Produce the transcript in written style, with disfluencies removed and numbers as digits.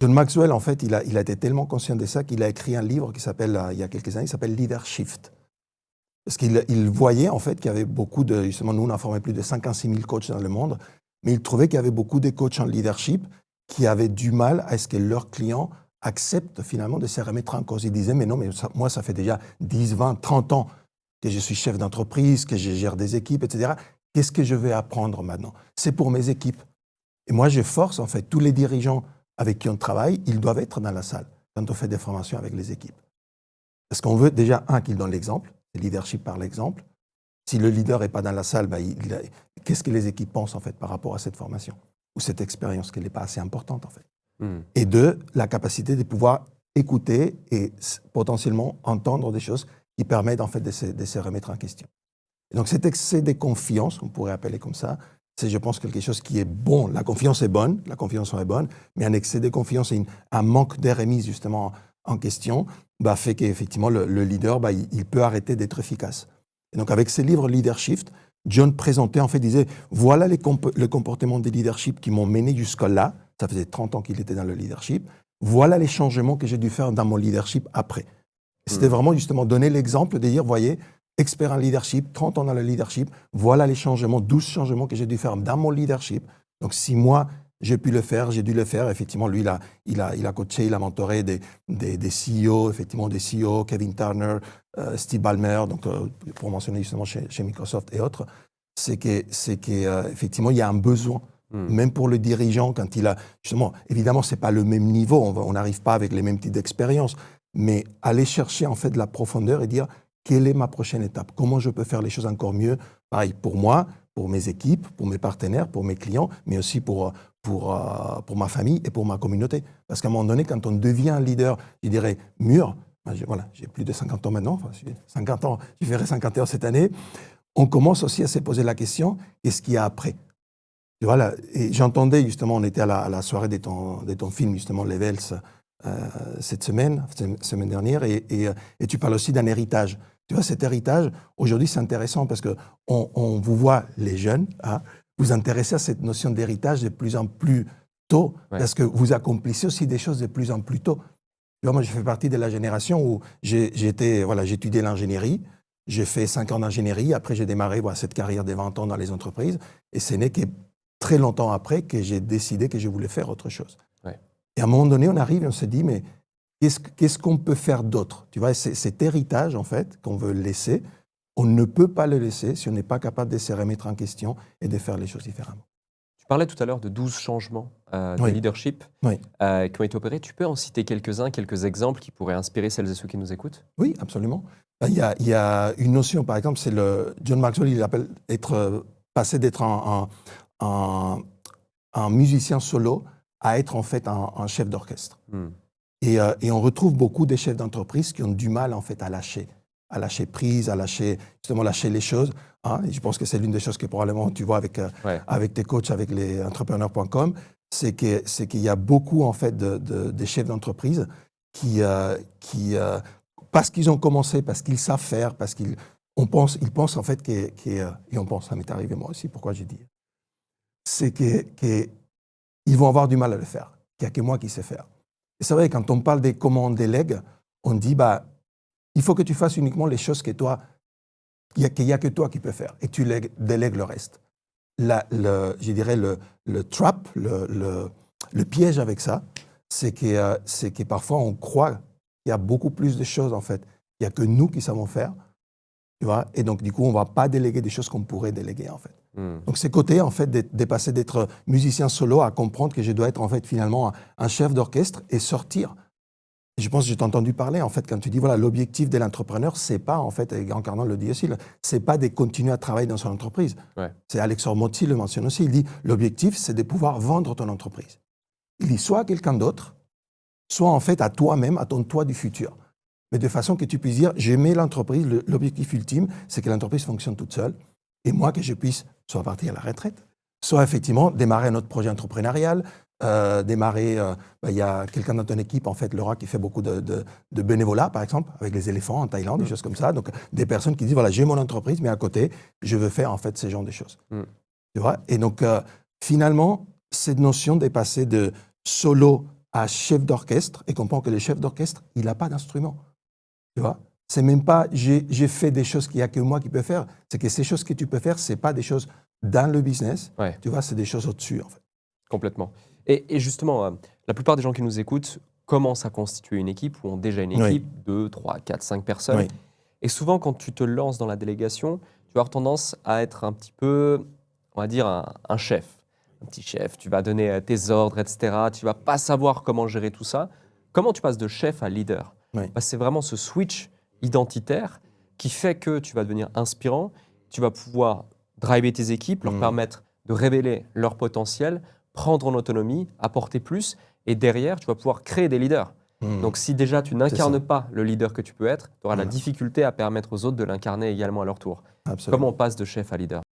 John Maxwell, en fait, il a été tellement conscient de ça qu'il a écrit un livre qui s'appelle, il y a quelques années, qui s'appelle Leadership. Parce qu'il voyait, en fait, qu'il y avait beaucoup de... Justement, nous, on a formé plus de 56 000 coachs dans le monde, mais il trouvait qu'il y avait beaucoup de coachs en leadership qui avaient du mal à ce que leurs clients acceptent finalement de se remettre en cause. Ils disaient, mais non, mais moi, ça fait déjà 10, 20, 30 ans que je suis chef d'entreprise, que je gère des équipes, etc. Qu'est-ce que je vais apprendre maintenant? C'est pour mes équipes. Et moi, je force, en fait, tous les dirigeants avec qui on travaille, ils doivent être dans la salle quand on fait des formations avec les équipes. Parce qu'on veut déjà, qu'ils donnent l'exemple, le leadership par l'exemple. Si le leader n'est pas dans la salle, qu'est-ce que les équipes pensent, en fait, par rapport à cette formation ou cette expérience qui n'est pas assez importante, en fait. Et deux, la capacité de pouvoir écouter et potentiellement entendre des choses qui permettent, en fait, de se remettre en question. Et donc, cet excès de confiance, on pourrait appeler comme ça, c'est, je pense, quelque chose qui est bon. La confiance est bonne, mais un excès de confiance et un manque de remise, justement, en question, fait qu'effectivement, le leader, il peut arrêter d'être efficace. Et donc, avec ces livres Leadership, John présentait, en fait, disait, voilà le comportement des leadership qui m'ont mené jusque-là. Ça faisait 30 ans qu'il était dans le leadership. Voilà les changements que j'ai dû faire dans mon leadership après. C'était vraiment, justement, donner l'exemple de dire, voyez, expert en leadership, 30 ans dans le leadership, voilà les changements, 12 changements que j'ai dû faire dans mon leadership. Donc, si moi, j'ai pu le faire, j'ai dû le faire. Effectivement, lui, il a coaché, il a mentoré des CEO, effectivement, des CEO, Kevin Turner, Steve Ballmer, donc, pour mentionner justement chez Microsoft et autres. C'est qu'effectivement, il y a un besoin, même pour le dirigeant, quand il a, justement, évidemment, c'est pas le même niveau, on n'arrive pas avec les mêmes types d'expériences, mais aller chercher, en fait, de la profondeur et dire, quelle est ma prochaine étape? Comment je peux faire les choses encore mieux? Pareil, pour moi, pour mes équipes, pour mes partenaires, pour mes clients, mais aussi pour ma famille et pour ma communauté. Parce qu'à un moment donné, quand on devient un leader, je dirais, mûr, j'ai plus de 50 ans maintenant, j'ai 50 ans, je ferai 51 cette année, on commence aussi à se poser la question, qu'est-ce qu'il y a après? Et voilà, et j'entendais justement, on était à la soirée de ton film, justement, Levels, cette semaine dernière, et tu parles aussi d'un héritage. Tu vois, cet héritage, aujourd'hui, c'est intéressant parce qu'on vous voit, les jeunes, vous intéresser à cette notion d'héritage de plus en plus tôt, parce que vous accomplissez aussi des choses de plus en plus tôt. Tu vois, moi, je fais partie de la génération où j'ai étudié l'ingénierie, j'ai fait 5 ans d'ingénierie, après j'ai démarré cette carrière de 20 ans dans les entreprises, et ce n'est que très longtemps après que j'ai décidé que je voulais faire autre chose. Et à un moment donné, on arrive et on se dit, mais qu'est-ce qu'on peut faire d'autre? Tu vois, cet héritage, en fait, qu'on veut laisser, on ne peut pas le laisser si on n'est pas capable de se remettre en question et de faire les choses différemment. Tu parlais tout à l'heure de 12 changements de leadership qui ont été opérés. Tu peux en citer quelques-uns, quelques exemples qui pourraient inspirer celles et ceux qui nous écoutent? Oui, absolument. Il y a une notion, par exemple, c'est John Maxwell, il appelle passer d'être un musicien solo à être en fait un chef d'orchestre. Et on retrouve beaucoup de chefs d'entreprise qui ont du mal en fait à lâcher prise, à lâcher les choses. Et je pense que c'est l'une des choses que probablement tu vois avec tes coachs, avec les entrepreneurs.com, c'est qu'il y a beaucoup en fait de chefs d'entreprise qui parce qu'ils ont commencé, parce qu'ils savent faire, parce qu'ils pensent en fait et on pense, ça m'est arrivé moi aussi, pourquoi j'ai dit, c'est qu'ils vont avoir du mal à le faire, qu'il n'y a que moi qui sais faire. Et c'est vrai, quand on parle de comment on délègue, on dit, il faut que tu fasses uniquement les choses qu'il n'y a que toi qui peux faire, et tu délègues le reste. Je dirais le trap, le piège avec ça, c'est que parfois on croit qu'il y a beaucoup plus de choses, en fait. Il n'y a que nous qui savons faire, tu vois, et donc du coup, on ne va pas déléguer des choses qu'on pourrait déléguer, en fait. Donc, c'est côté, en fait, de passer d'être musicien solo à comprendre que je dois être, en fait, finalement, un chef d'orchestre et sortir. Je pense que j'ai entendu parler, en fait, quand tu dis, voilà, l'objectif de l'entrepreneur, c'est pas, en fait, et Grant Cardone le dit aussi, c'est pas de continuer à travailler dans son entreprise. C'est Alex Hormozi le mentionne aussi, il dit, l'objectif, c'est de pouvoir vendre ton entreprise. Il dit, soit à quelqu'un d'autre, soit, en fait, à toi-même, à ton toi du futur. Mais de façon que tu puisses dire, j'aimais l'entreprise, l'objectif ultime, c'est que l'entreprise fonctionne toute seule, et moi, que je puisse soit partir à la retraite, soit effectivement démarrer un autre projet entrepreneurial, il y a quelqu'un dans ton équipe, en fait, Laura, qui fait beaucoup de bénévolat, par exemple, avec les éléphants en Thaïlande, des choses comme ça. Donc, des personnes qui disent, voilà, j'ai mon entreprise, mais à côté, je veux faire, en fait, ces genres de choses. Tu vois? Et donc, finalement, cette notion de passer de solo à chef d'orchestre et comprend que le chef d'orchestre, il n'a pas d'instrument. Tu vois? C'est même pas j'ai fait des choses qu'il n'y a que moi qui peux faire. C'est que ces choses que tu peux faire, ce n'est pas des choses dans le business. Ouais. Tu vois, c'est des choses au-dessus, en fait. Complètement. Et justement, la plupart des gens qui nous écoutent commencent à constituer une équipe ou ont déjà une équipe, 2, 3, 4, 5 personnes. Oui. Et souvent, quand tu te lances dans la délégation, tu vas avoir tendance à être un petit peu, on va dire, un chef. Un petit chef, tu vas donner tes ordres, etc. Tu vas pas savoir comment gérer tout ça. Comment tu passes de chef à leader? C'est vraiment ce switch identitaire qui fait que tu vas devenir inspirant, tu vas pouvoir driver tes équipes, leur permettre de révéler leur potentiel, prendre en autonomie, apporter plus, et derrière, tu vas pouvoir créer des leaders. Donc si déjà tu n'incarnes pas le leader que tu peux être, tu auras la difficulté à permettre aux autres de l'incarner également à leur tour. Absolument. Comment on passe de chef à leader?